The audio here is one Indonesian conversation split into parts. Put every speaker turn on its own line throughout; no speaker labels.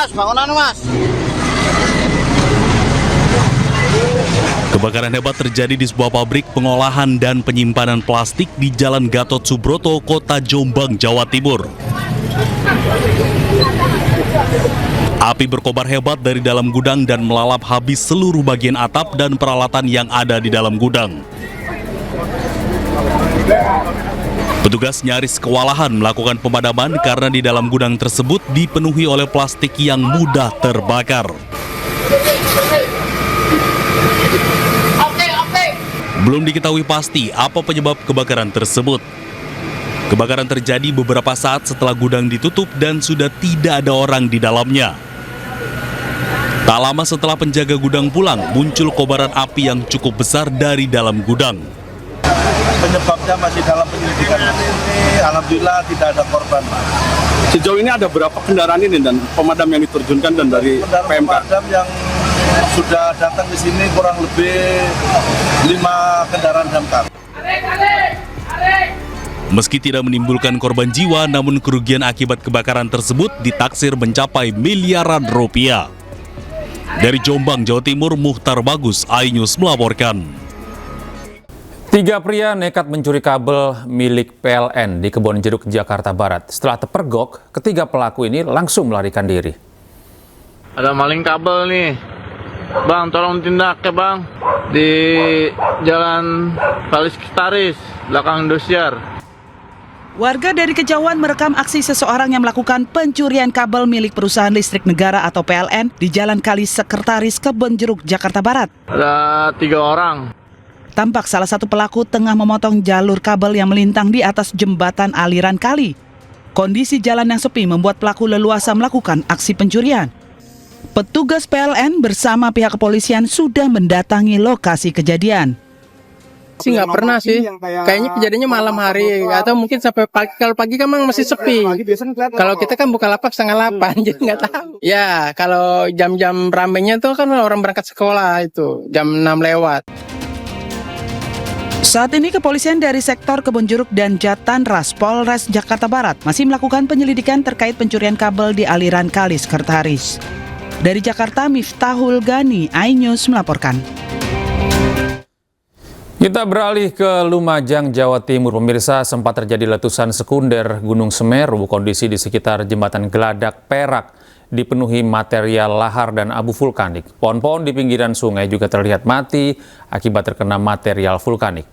mas, bangunan mas.
Kebakaran hebat terjadi di sebuah pabrik pengolahan dan penyimpanan plastik di Jalan Gatot Subroto, Kota Jombang, Jawa Timur. Api berkobar hebat dari dalam gudang dan melalap habis seluruh bagian atap dan peralatan yang ada di dalam gudang. Petugas nyaris kewalahan melakukan pemadaman karena di dalam gudang tersebut dipenuhi oleh plastik yang mudah terbakar. Belum diketahui pasti apa penyebab kebakaran tersebut. Kebakaran terjadi beberapa saat setelah gudang ditutup dan sudah tidak ada orang di dalamnya. Tak lama setelah penjaga gudang pulang, muncul kobaran api yang cukup besar dari dalam gudang.
Penyebabnya masih dalam penyelidikan ini, alhamdulillah tidak ada korban.
Sejauh ini ada berapa kendaraan ini dan pemadam yang diterjunkan dan dari PMK?
Pemadam yang sudah datang ke sini kurang lebih 5 kendaraan damkar.
Meski tidak menimbulkan korban jiwa, namun kerugian akibat kebakaran tersebut ditaksir mencapai miliaran rupiah. Dari Jombang, Jawa Timur, Muhtar Bagus, iNews melaporkan.
3 pria nekat mencuri kabel milik PLN di Kebonjeruk, Jakarta Barat. Setelah terpergok, ketiga pelaku ini langsung melarikan diri.
Ada maling kabel nih. Bang, tolong tindak ya bang. Di Jalan Kaliskitaris, belakang Indosiar.
Warga dari Kejauhan merekam aksi seseorang yang melakukan pencurian kabel milik perusahaan listrik negara atau PLN di Jalan Kalisekretaris, Kebonjeruk, Jakarta Barat.
Ada 3 orang.
Tampak salah satu pelaku tengah memotong jalur kabel yang melintang di atas jembatan aliran kali. Kondisi jalan yang sepi membuat pelaku leluasa melakukan aksi pencurian. Petugas PLN bersama pihak kepolisian sudah mendatangi lokasi kejadian.
Sih nggak pernah sih, kayaknya kejadiannya malam hari atau mungkin sampai pagi. Kalau pagi kan memang masih sepi. Kalau kita kan buka lapak 7:30, jadi nggak tahu. Ya kalau jam-jam ramenya tuh kan orang berangkat sekolah itu jam 6 lewat.
Saat ini kepolisian dari sektor Kebonjeruk dan Jatanras Polres Jakarta Barat masih melakukan penyelidikan terkait pencurian kabel di aliran kali Sekretaris. Dari Jakarta, Miftahul Gani, iNews melaporkan.
Kita beralih ke Lumajang, Jawa Timur. Pemirsa, sempat terjadi letusan sekunder Gunung Semeru. Kondisi di sekitar jembatan Geladak Perak dipenuhi material lahar dan abu vulkanik. Pohon-pohon di pinggiran sungai juga terlihat mati akibat terkena material vulkanik.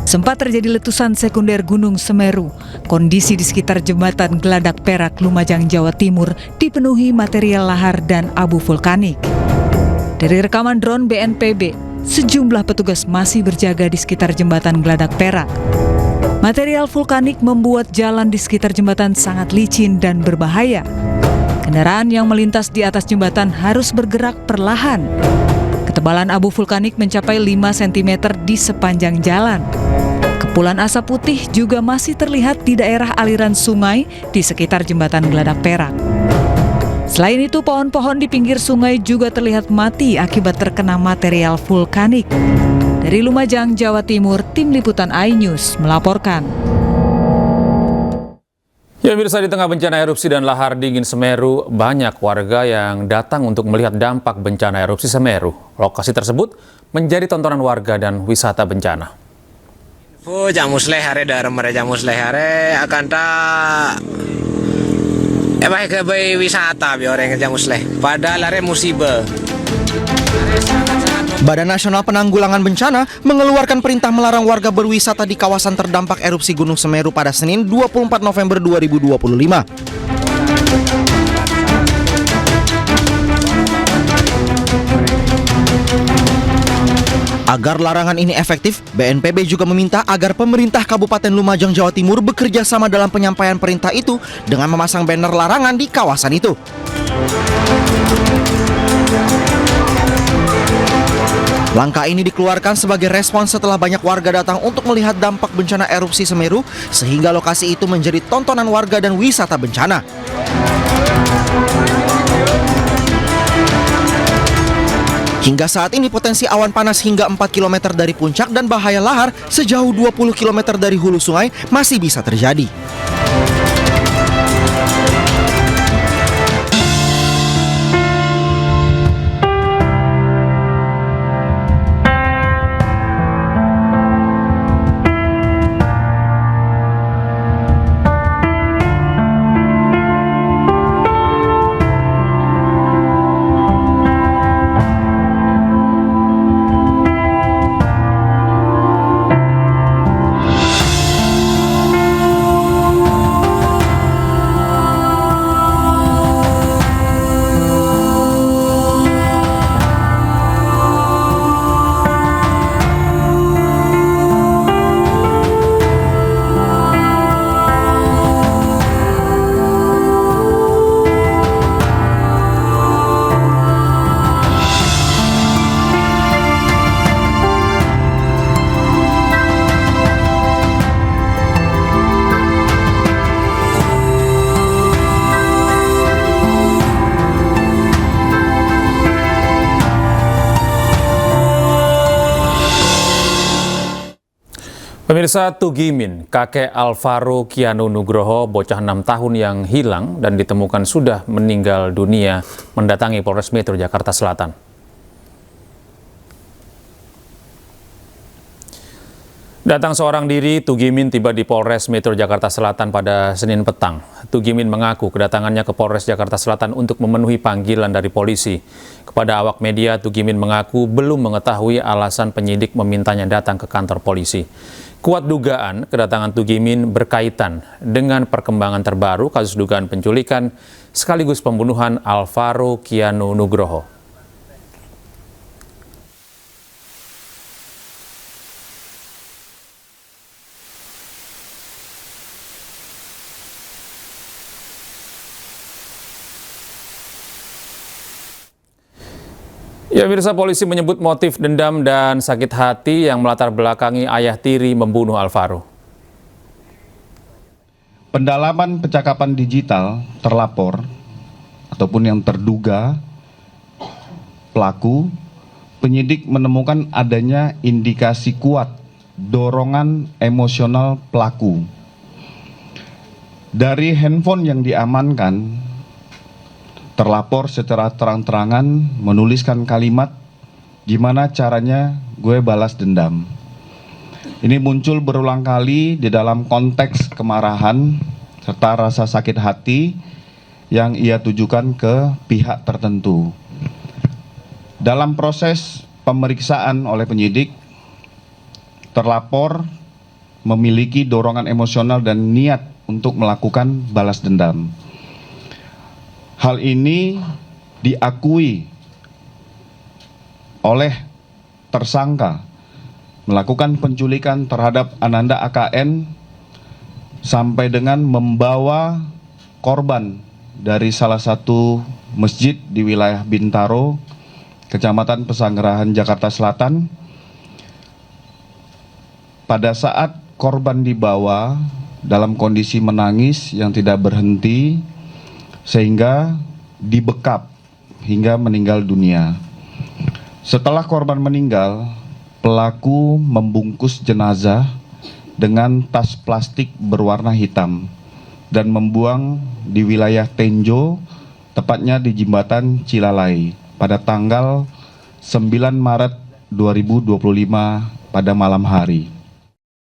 Sempat terjadi letusan sekunder Gunung Semeru. Kondisi di sekitar jembatan Geladak Perak, Lumajang, Jawa Timur dipenuhi material lahar dan abu vulkanik. Dari rekaman drone BNPB, sejumlah petugas masih berjaga di sekitar jembatan Geladak Perak. Material vulkanik membuat jalan di sekitar jembatan sangat licin dan berbahaya. Kendaraan yang melintas di atas jembatan harus bergerak perlahan. Ketebalan abu vulkanik mencapai 5 cm di sepanjang jalan. Kepulan asap putih juga masih terlihat di daerah aliran sungai di sekitar jembatan Geladak Perak. Selain itu, pohon-pohon di pinggir sungai juga terlihat mati akibat terkena material vulkanik. Dari Lumajang, Jawa Timur, Tim Liputan iNews melaporkan.
Ya, pemirsa, di tengah bencana erupsi dan lahar dingin Semeru, banyak warga yang datang untuk melihat dampak bencana erupsi Semeru. Lokasi tersebut menjadi tontonan warga dan wisata bencana.
Jamusleh hare darem jamusleh hare akan tak ke wisata bi orang jamusleh padahal hare musibah.
Badan Nasional Penanggulangan Bencana mengeluarkan perintah melarang warga berwisata di kawasan terdampak erupsi Gunung Semeru pada Senin 24 November 2025. Agar larangan ini efektif, BNPB juga meminta agar pemerintah Kabupaten Lumajang, Jawa Timur bekerja sama dalam penyampaian perintah itu dengan memasang banner larangan di kawasan itu. Langkah ini dikeluarkan sebagai respons setelah banyak warga datang untuk melihat dampak bencana erupsi Semeru, sehingga lokasi itu menjadi tontonan warga dan wisata bencana. Hingga saat ini potensi awan panas hingga 4 km dari puncak dan bahaya lahar sejauh 20 km dari hulu sungai masih bisa terjadi.
Pemirsa, Tugimin, kakek Alvaro Kianu Nugroho, bocah 6 tahun yang hilang dan ditemukan sudah meninggal dunia, mendatangi Polres Metro Jakarta Selatan. Datang seorang diri, Tugimin tiba di Polres Metro Jakarta Selatan pada Senin petang. Tugimin mengaku kedatangannya ke Polres Jakarta Selatan untuk memenuhi panggilan dari polisi. Kepada awak media, Tugimin mengaku belum mengetahui alasan penyidik memintanya datang ke kantor polisi. Kuat dugaan kedatangan Tugimin berkaitan dengan perkembangan terbaru kasus dugaan penculikan sekaligus pembunuhan Alvaro Kianu Nugroho. Ya, pemirsa, polisi menyebut motif dendam dan sakit hati yang melatar belakangi ayah tiri membunuh Alvaro.
Pendalaman percakapan digital terlapor ataupun yang terduga pelaku, penyidik menemukan adanya indikasi kuat dorongan emosional pelaku. Dari handphone yang diamankan, terlapor secara terang-terangan menuliskan kalimat, "Gimana caranya gue balas dendam." Ini muncul berulang kali di dalam konteks kemarahan serta rasa sakit hati yang ia tujukan ke pihak tertentu. Dalam proses pemeriksaan oleh penyidik, terlapor memiliki dorongan emosional dan niat untuk melakukan balas dendam. Hal ini diakui oleh tersangka melakukan penculikan terhadap Ananda AKN sampai dengan membawa korban dari salah satu masjid di wilayah Bintaro, Kecamatan Pesanggerahan, Jakarta Selatan. Pada saat korban dibawa dalam kondisi menangis yang tidak berhenti, sehingga dibekap hingga meninggal dunia. Setelah korban meninggal, pelaku membungkus jenazah dengan tas plastik berwarna hitam dan membuang di wilayah Tenjo, tepatnya di Jembatan Cilalai pada tanggal 9 Maret 2025 pada malam hari.